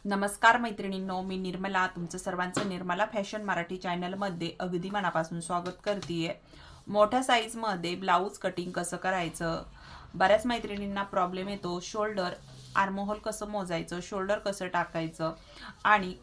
नमस्कार मैत्रिणींनो, मी निर्मला तुमचं सर्वांचं निर्मला फॅशन मराठी चॅनलमध्ये अगदी मनापासून स्वागत करतेय। मोठ्या साईजमध्ये ब्लाऊज कटिंग कसं करायचं, बऱ्याच मैत्रिणींना प्रॉब्लेम येतो। शोल्डर आर्महोल कसं मोजायचं, शोल्डर कसं टाकायचं आणि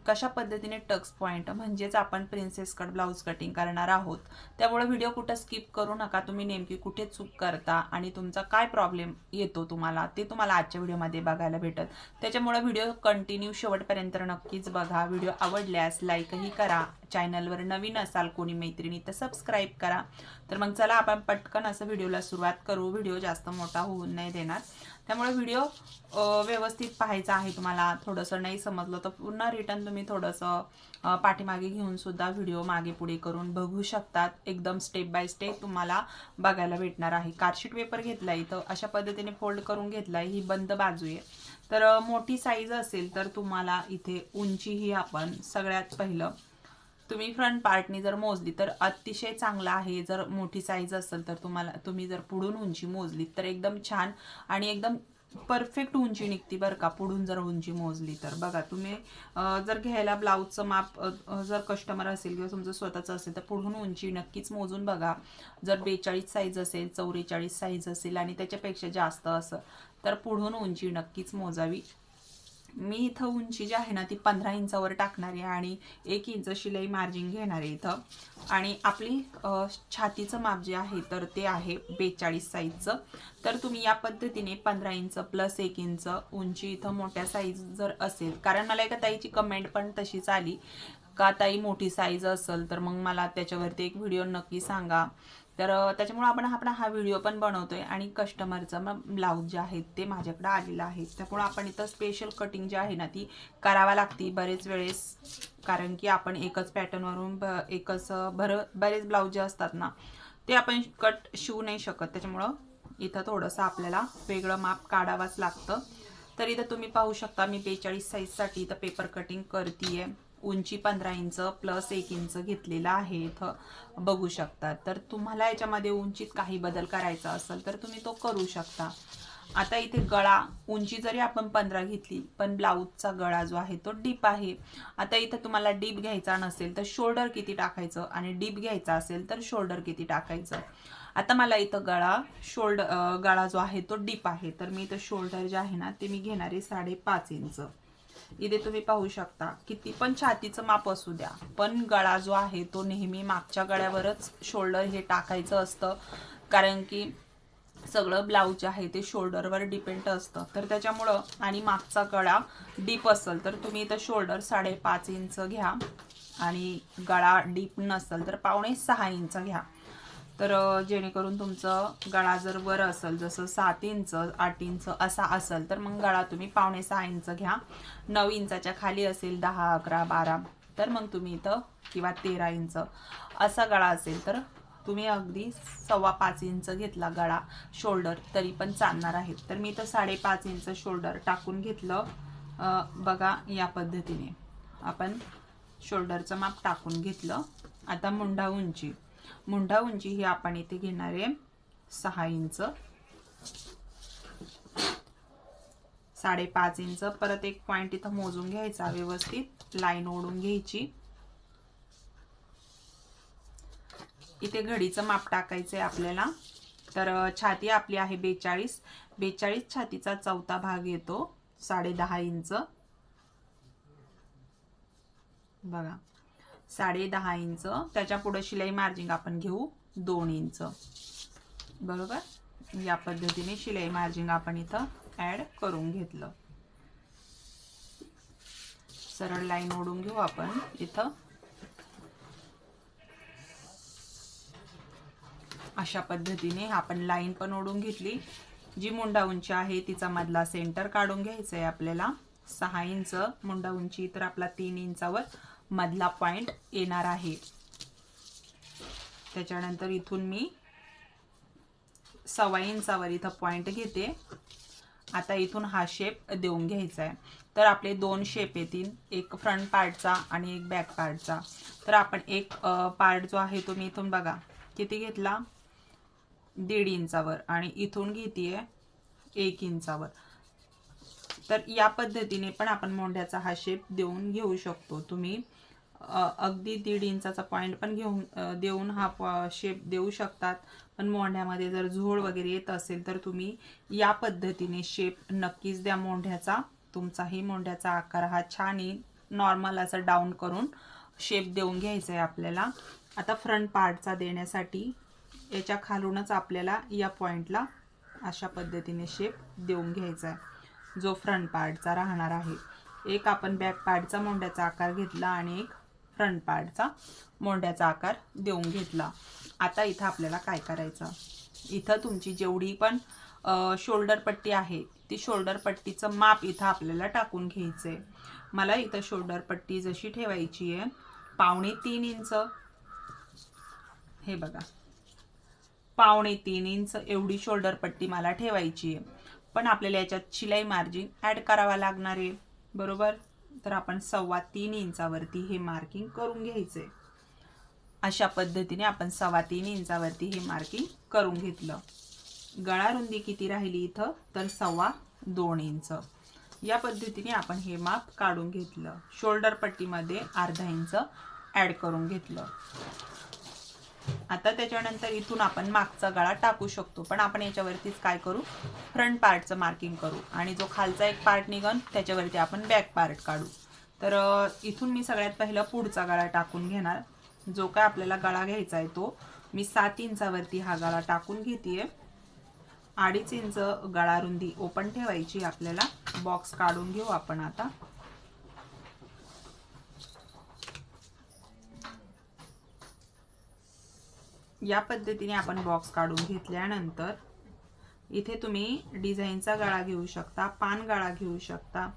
कशा पद्धतीने टक्स पॉइंट म्हणजेच आपण प्रिन्सेस कट ब्लाऊज कटिंग करणार आहोत। त्यामुळे व्हिडिओ कुठं स्किप करू नका। तुम्ही नेमकी कुठे चूक करता आणि तुमचा काय प्रॉब्लेम येतो तुम्हाला ते तुम्हाला आजच्या व्हिडिओमध्ये बघायला भेटेल। त्याच्यामुळे व्हिडिओ कंटिन्यू शेवटपर्यंत नक्कीच बघा। व्हिडिओ आवडल्यास लाईकही करा, चॅनलवर नवीन असाल कोणी मैत्रिणी तर सबस्क्राईब करा। तर मग चला आपण पटकन असं व्हिडिओला सुरुवात करू। व्हिडिओ जास्त मोठा होऊन नाही देणार, त्यामुळे व्हिडिओ व्यवस्थित पाहायचा आहे। तुम्हाला थोडंसं नाही समजलं तर पुन्हा रिटर्न तुम्ही थोडंसं पाठीमागे घेऊन सुद्धा व्हिडिओ मागे पुढे करून बघू शकतात। एकदम स्टेप बाय स्टेप तुम्हाला बघायला भेटणार आहे। कार्डशीट पेपर घेतलाय तर अशा पद्धतीने फोल्ड करून घेतलाय, ही बंद बाजू आहे। तर मोठी साईज असेल तर तुम्हाला इथे उंची ही आपण सगळ्यात पहिलं तुम्ही फ्रंट पार्टनी जर मोजली तर अतिशय चांगला आहे। जर मोठी साईज असेल तर तुम्ही जर पुढून उंची मोजली तर एकदम छान आणि एकदम परफेक्ट उंची निघते बरं का। पुढून जर उंची मोजली तर बघा, तुम्ही जर घ्यायला ब्लाऊजचं माप जर कस्टमर असेल किंवा तुमचं स्वतःचं असेल तर पुढून उंची नक्कीच मोजून बघा। जर 42 साईज असेल, 44 साईज असेल आणि त्याच्यापेक्षा जास्त असेल तर पुढून उंची नक्कीच मोजावी। मी इथं उंची जी आहे ना ती 15 इंचावर टाकणार आहे आणि 1 इंच शिलाई मार्जिन घेणार आहे इथं। आणि आपली छातीचं माप जे आहे तर ते आहे 42 साईजचं। तर तुम्ही या पद्धतीने 15 इंच प्लस 1 इंच उंची इथं मोठ्या साईज जर असेल, कारण मला एका ताईची कमेंट पण तशीच आली का ताई मोठी साईज असेल तर मग मला त्याच्यावरती एक व्हिडिओ नक्की सांगा। तर त्याच्यामुळे आपण हा व्हिडिओ पण बनवतोय आणि कस्टमरचं मग ब्लाऊज जे आहेत ते माझ्याकडे आलेलं आहे। त्यामुळे आपण इथं स्पेशल कटिंग जी आहे ना ती करावा लागते बरेच वेळेस, कारण की आपण एकच पॅटर्नवरून बरेच ब्लाऊज जे असतात ना ते आपण कट शिवू नाही शकत। त्याच्यामुळं इथं थोडंसं आपल्याला वेगळं माप काढावंच लागतं। तर इथं तुम्ही पाहू शकता मी 42 साईजसाठी इथं पेपर कटिंग करतीये। उंची 15 इंच प्लस 1 इंच घेतलेला आहे इथं बघू शकता। तर तुम्हाला याच्यामध्ये उंचीत काही बदल करायचा असेल तर तुम्ही तो करू शकता। आता इथे गळा उंची जरी आपण 15 घेतली पण ब्लाऊजचा गळा जो आहे तो डीप आहे। आता इथे तुम्हाला डीप घ्यायचा नसेल तर शोल्डर किती टाकायचं आणि डीप घ्यायचा असेल तर शोल्डर किती टाकायचं। आता मला इथं गळा जो आहे तो डीप आहे, तर मी इथं शोल्डर जे आहे ना ते मी घेणार आहे 5.5 इंच। इथे तुम्ही पाहू शकता किती पण छातीचं माप असू द्या पण गळा जो आहे तो नेहमी मागच्या गळ्यावरच शोल्डर हे टाकायचं असतं, कारण की सगळं ब्लाऊज जे आहे ते शोल्डरवर डिपेंड असतं। तर त्याच्यामुळं आणि मागचा गळा डीप असेल तर तुम्ही इथं शोल्डर 5.5 इंच घ्या आणि गळा डीप नसेल तर 5.25 इंच घ्या। तर जेणेकरून तुमचं गळा जर वर असेल जसं 7 इंच 8 इंच असा असेल तर मग गळा तुम्ही 5.25 इंच घ्या। 9 इंचाच्या खाली असेल 10 11 12 तर मग तुम्ही इथं किंवा 13 इंच असा गळा असेल तर तुम्ही अगदी 5.25 इंच घेतला गळा शोल्डर तरी पण चालणार आहे। तर मी इथं 5.5 इंच शोल्डर टाकून घेतलं। बघा या पद्धतीने आपण शोल्डरचं माप टाकून घेतलं। आता मुंढा उंची ही आपण इथे घेणार आहे 6 इंच, 5.5 इंच। परत एक पॉइंट इथं मोजून घ्यायचा, व्यवस्थित लाईन ओढून घ्यायची। इथे घडीचं माप टाकायचंय आपल्याला। तर छाती आपली आहे 42 छातीचा चौथा भाग येतो 10.5 इंच। बघा 10.5 इंच, त्याच्या पुढे शिलाई मार्जिन आपण घेऊ 2 इंच बरोबर। या पद्धतीने शिलाई मार्जिन आपण इथं ऍड करून घेतलं। सरळ लाईन ओढून घेऊ आपण इथं अशा पद्धतीने। आपण लाईन पण ओढून घेतली। जी मुंडा उंची आहे तिचा मधला सेंटर काढून घ्यायचा आहे आपल्याला 6 इंच मुंडा उंची, तर आपला 3 इंचावर मधला पॉइंट येणार आहे। त्याच्यानंतर इथून मी 1.25 इंचावर इथं पॉइंट घेते। आता इथून हा शेप देऊन घ्यायचा आहे। तर आपले 2 शेप येतील, एक फ्रंट पार्टचा आणि एक बॅक पार्टचा। तर आपण एक पार्ट जो आहे तो मी इथून बघा किती घेतला 1.5 इंचावर आणि इथून घेतेय 1 इंचावर। तर या पद्धतीने पण आपण मोंढ्याचा हा शेप देऊन घेऊ शकतो. तुम्ही अगदी 1.5 इंचाचा पॉईंट पण देऊन हा शेप देऊ शकतात. पण मोंढ्यामध्ये जर झोळ वगैरे येत असेल तर तुम्ही या पद्धतीने शेप नक्कीच द्या मोंढ्याचा. तुमचाही मोंढ्याचा आकार हा छान येईल. नॉर्मल असं डाऊन करून शेप देऊन घ्यायचा आहे आपल्याला. आता फ्रंट पार्टचा देण्यासाठी याच्या खालूनच आपल्याला या पॉईंटला अशा पद्धतीने शेप देऊन घ्यायचा आहे, जो फ्रंट पार्टचा राहणार आहे. एक आपण बॅक पार्टचा मोंढ्याचा आकार घेतला आणि एक फ्रंट पार्टचा मोंढ्याचा आकार देऊन घेतला. आता इथं आपल्याला काय करायचं, इथं तुमची जेवढी पण शोल्डर पट्टी आहे ती शोल्डर पट्टीचं माप इथं आपल्याला टाकून घ्यायचं आहे. मला इथं शोल्डर पट्टी जशी ठेवायची आहे 3.25 इंच, हे बघा 3.25 इंच एवढी शोल्डर पट्टी मला ठेवायची आहे. पण आपल्याला याच्यात शिलाई मार्जिन ॲड करावा लागणार आहे, बरोबर. तर आपण 3.25 इंचावरती हे मार्किंग करून घ्यायचे. अशा पद्धतीने आपण 3.25 इंचावरती हे मार्किंग करून घेतलं. गळा रुंदी किती राहिली इथं, तर 2.25 इंच. या पद्धतीने आपण हे माप काढून घेतलं. शोल्डर पट्टीमध्ये अर्धा इंच ॲड करून घेतलं. आता त्याच्यानंतर इथून आपण मागचा गळा टाकू शकतो, पण आपण याच्यावरतीच काय करू, फ्रंट पार्टचं मार्किंग करू आणि जो खालचा एक पार्ट निघन त्याच्यावरती आपण बॅक पार्ट काढू. तर इथून मी सगळ्यात पहिलं पुढचा गळा टाकून घेणार. जो काय आपल्याला गळा घ्यायचा आहे तो मी 7 इंचावरती हा गळा टाकून घेतेय. 2.5 इंच गळा रुंदी ओपन ठेवायची आपल्याला. बॉक्स काढून घेऊ आपण आता. या पद्धतीने आपण बॉक्स काढून घेतल्यानंतर इथे तुम्ही डिझाईनचा गळा घेऊ शकता, पान गळा घेऊ शकता,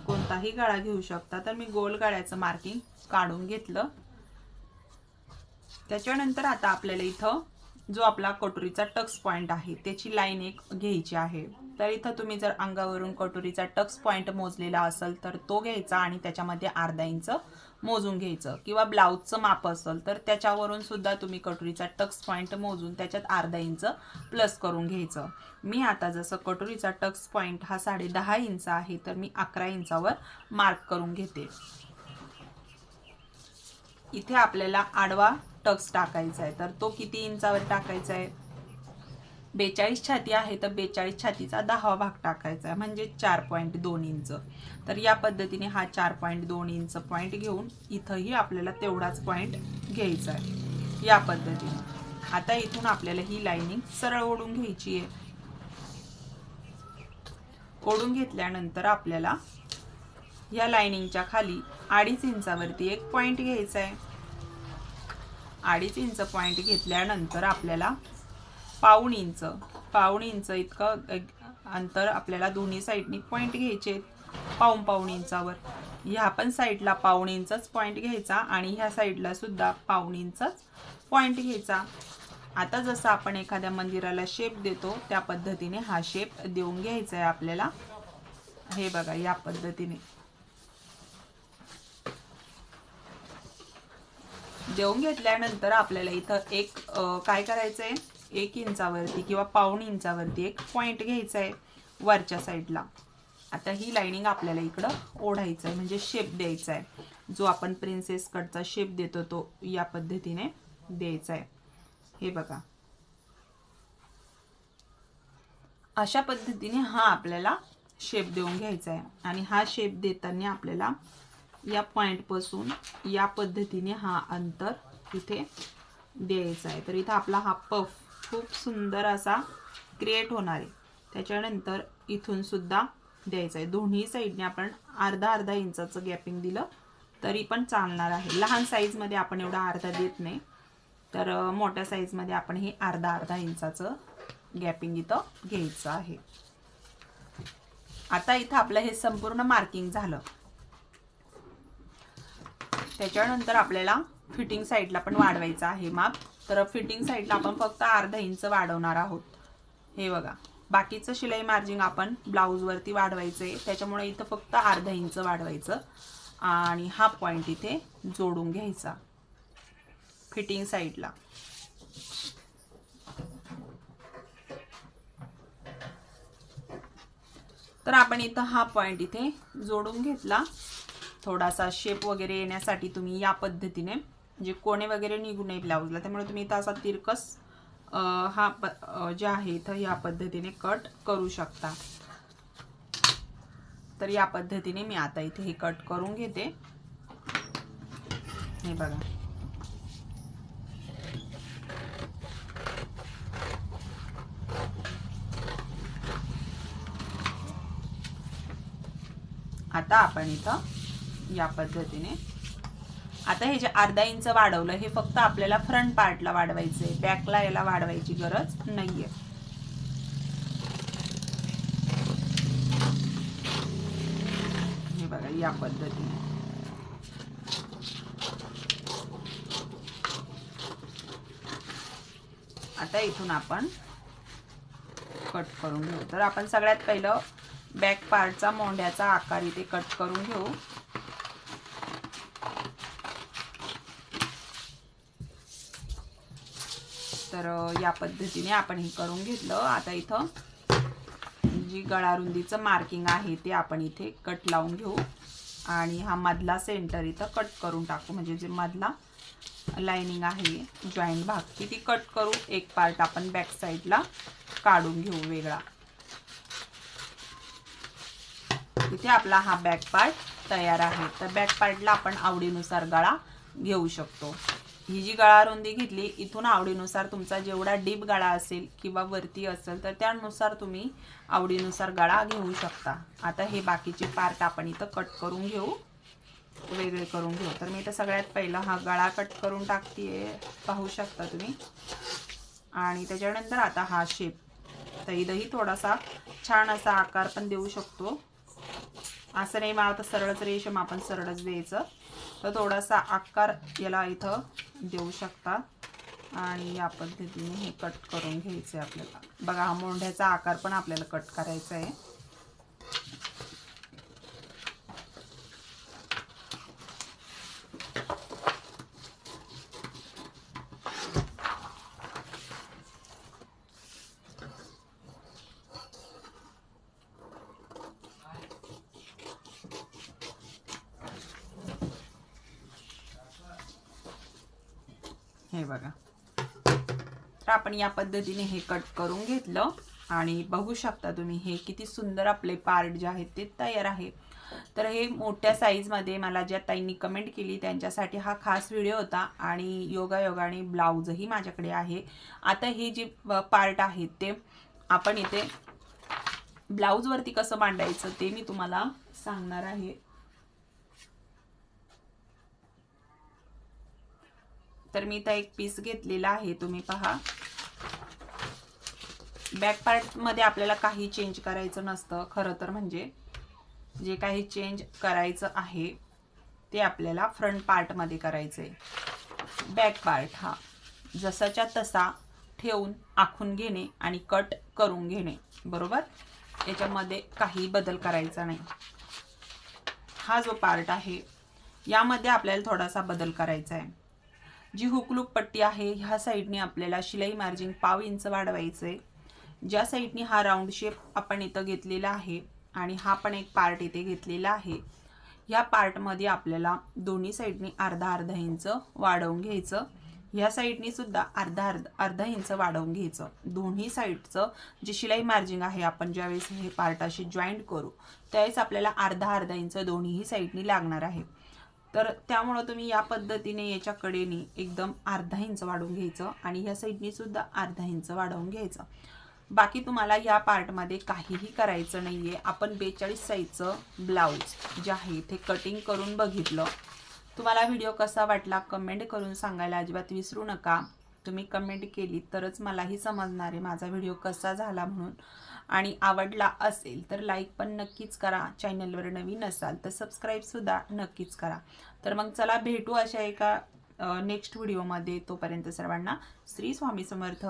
कोणताही गळा घेऊ शकता. तर मी गोल गळ्याचं मार्किंग काढून घेतलं. त्याच्यानंतर आता आपल्याला इथं जो आपला कटोरीचा टक्स पॉइंट आहे त्याची लाईन एक घ्यायची आहे. तर इथं तुम्ही जर अंगावरून कटोरीचा टक्स पॉइंट मोजलेला असेल तर तो घ्यायचा आणि त्याच्यामध्ये अर्धा इंच मोजून घ्यायचं, किंवा ब्लाऊजचं माप असेल तर त्याच्यावरून सुद्धा तुम्ही कटोरीचा टक्स पॉइंट मोजून त्याच्यात अर्धा इंच प्लस करून घ्यायचं. मी आता जसं कटोरीचा टक्स पॉइंट हा 10.5 इंच आहे तर मी 11 इंचावर मार्क करून घेते. इथे आपल्याला आडवा टक्स टाकायचा आहे, तर तो किती इंचावर टाकायचा आहे, 42 छाती आहे तर 42 छातीचा 10वा भाग टाकायचा आहे, म्हणजे 4.2 इंच. तर या पद्धतीने हा 4.2 इंच पॉइंट घेऊन इथंही आपल्याला तेवढाच पॉइंट घ्यायचा आहे या पद्धतीने. आता इथून आपल्याला ही लाईनिंग सरळ ओढून घ्यायची आहे. ओढून घेतल्यानंतर आपल्याला या लाईनिंगच्या खाली 2.5 इंचावरती एक पॉइंट घ्यायचा आहे. 2.5 इंच पॉइंट घेतल्यानंतर आपल्याला पाऊण इंच इतकं अंतर आपल्याला दोन्ही साईडनी पॉइंट घ्यायचे. पाऊण इंचावर ह्या पण साईडला पाऊण इंचच पॉइंट घ्यायचा आणि ह्या साईडला सुद्धा पाऊण इंचच पॉइंट घ्यायचा. आता जसं आपण एखाद्या मंदिराला शेप देतो त्या पद्धतीने हा शेप देऊन घ्यायचा आहे आपल्याला. हे बघा या पद्धतीने देऊन घेतल्यानंतर आपल्याला इथं एक काय करायचं आहे, 1 इंचावरती किंवा पाऊण इंचावरती एक पॉइंट घ्यायचा आहे वरच्या साईडला. आता ही लाईनिंग आपल्याला इकडं ओढायचं आहे, म्हणजे शेप द्यायचा आहे. जो आपण प्रिन्सेस कटचा शेप देतो तो या पद्धतीने द्यायचा आहे. हे बघा अशा पद्धतीने हा आपल्याला शेप देऊन घ्यायचा आहे. आणि हा शेप देताना आपल्याला या पॉइंट पासून या पद्धतीने हा अंतर इथे द्यायचा आहे. तर इथं आपला हा पफ खूप सुंदर असा क्रिएट होणार आहे. त्याच्यानंतर इथून सुद्धा द्यायचा आहे. दोन्ही साईडने आपण अर्धा इंचाचं गॅपिंग दिलं तरी पण चालणार आहे. लहान साईजमध्ये आपण एवढा अर्धा देत नाही, तर मोठ्या साईजमध्ये आपण हे अर्धा इंचाचं गॅपिंग इथं घ्यायचं आहे. आता इथं आपलं हे संपूर्ण मार्किंग झालं. त्याच्यानंतर आपल्याला फिटिंग साईडला पण वाढवायचं आहे माप. तर फिटिंग साईडला आपण फक्त अर्धा इंच वाढवणार आहोत. हे बघा बाकीचं शिलाई मार्जिन आपण ब्लाऊजवरती वाढवायचं आहे, त्याच्यामुळे इथं फक्त अर्धा इंच वाढवायचं आणि हा पॉइंट इथे जोडून घ्यायचा फिटिंग साईडला. तर आपण इथं हा पॉइंट इथे जोडून घेतला. थोडासा शेप वगैरे येण्यासाठी तुम्ही या पद्धतीने म्हणजे कोणे वगैरे निघू नये ब्लाऊजला, त्यामुळे तुम्ही इथं असा तिरकस जे आहे इथं या पद्धतीने कट करू शकता. तर या पद्धतीने मी आता इथे हे कट करून घेते. हे बघा, आता आपण इथं या पद्धतीने आता हे जे अर्धा इंच वाढवलं हे फक्त आपल्याला फ्रंट पार्टला वाढवायचंय, बॅकला याला वाढवायची गरज नाहीये. हे बघा या पद्धतीने. आता इथून आपण कट करून घेऊ. तर आपण सगळ्यात पहिलं बॅक पार्टचा मोंड्याचा आकार इथे कट करून घेऊ. तर या पद्धतीने आपण हे करून घेतलं. आता इथं जी गळा रुंदीचं मार्किंग आहे ते आपण इथे कट लावून घेऊ आणि हा मधला सेंटर इथं कट करून टाकू. म्हणजे जे मधला लाइनिंग आहे जॉईंट भाग ती कट करू. एक पार्ट आपण बॅक साईडला काढून घेऊ वेगळा. इथे आपला हा बॅक पार्ट तयार आहे. तर बॅक पार्टला आपण आवडीनुसार गळा घेऊ शकतो. ही जी गळा रुंदी घेतली इथून आवडीनुसार तुमचा जेवढा डीप गळा असेल किंवा वरती असेल तर त्यानुसार तुम्ही आवडीनुसार गळा घेऊ शकता. आता हे बाकीचे पार्ट आपण इथं कट करून घेऊ, वेगळे करून घेऊ. तर मी इथं सगळ्यात पहिला हा गळा कट करून टाकतेय, पाहू शकता तुम्ही. आणि त्याच्यानंतर आता हा शेप, तर इथंही थोडासा छान असा आकार पण देऊ शकतो. असं नाही मला तर सरळच रेषम आपण सरळच द्यायचं, तर थोडासा आकार याला इथं देऊ शकता. आणि या पद्धतीने हे कट करून घ्यायचं आहे आपल्याला. बघा हा मोंढ्याचा आकार पण आपल्याला कट करायचा आहे. हे बघा, तर आपण या पद्धतीने हे कट करून घेतलं आणि बघू शकता तुम्ही हे किती सुंदर आपले पार्ट जे आहेत ते तयार आहे. तर हे मोठ्या साईजमध्ये मला ज्या ताईंनी कमेंट केली त्यांच्यासाठी हा खास व्हिडिओ होता. आणि योगायोगाने ब्लाऊजही माझ्याकडे आहे. आता हे जे पार्ट आहेत ते आपण इथे ब्लाऊजवरती कसं मांडायचं ते मी तुम्हाला सांगणार आहे. तर मी इथं एक पीस घेतलेला आहे, तुम्ही पहा. बॅक पार्ट मध्ये आपल्याला काही चेंज करायचं नसतं खरं तर. म्हणजे जे काही चेंज करायचं आहे ते आपल्याला फ्रंट पार्ट मध्ये करायचंय. बॅक पार्ट हा जसाच्या तसा ठेवून आखून घेणे आणि कट करून घेणे, बरोबर. याच्यामध्ये काही बदल करायचा नाही. हा जो पार्ट आहे यामध्ये आपल्याला थोडासा बदल करायचा आहे. जी हुकलूक पट्टी आहे ह्या साईडने आपल्याला शिलाई मार्जिन 1/2 इंच वाढवायचंय. ज्या साईडने हा राऊंड शेप आपण इथं घेतलेला आहे आणि हा पण एक पार्ट इथे घेतलेला आहे, या पार्टमध्ये आपल्याला दोन्ही साईडने अर्धा इंच वाढवून घ्यायचं. ह्या साईडने सुद्धा अर्धा इंच वाढवून घ्यायचं. दोन्ही साईडचं जे शिलाई मार्जिन आहे आपण ज्यावेळेस हे पार्ट असे जॉईंट करू त्यावेळेस आपल्याला अर्धा इंच दोन्ही साईडने लागणार आहे. तर त्यामुळे तुम्ही या पद्धतीने याच्या कडेने एकदम अर्धा इंच वाढवून घ्यायचं आणि ह्या साईडने सुद्धा अर्धा इंच वाढवून घ्यायचं. बाकी तुम्हाला या पार्टमध्ये काहीही करायचं नाहीये. आपण 42 साईजचं ब्लाऊज जे आहे ते कटिंग करून बघितलं. तुम्हाला व्हिडिओ कसा वाटला कमेंट करून सांगायला अजिबात विसरू नका. तुम्ही कमेंट केली तरच मलाही समजणार आहे माझा व्हिडिओ कसा झाला म्हणून. आणि आवडला असेल तर लाईक पण नक्कीच करा. चॅनलवर नवीन असाल तर सबस्क्राईब सुद्धा नक्कीच करा. तर मग चला भेटू अशा एका नेक्स्ट व्हिडिओमध्ये. तोपर्यंत सर्वांना श्री स्वामी समर्थ.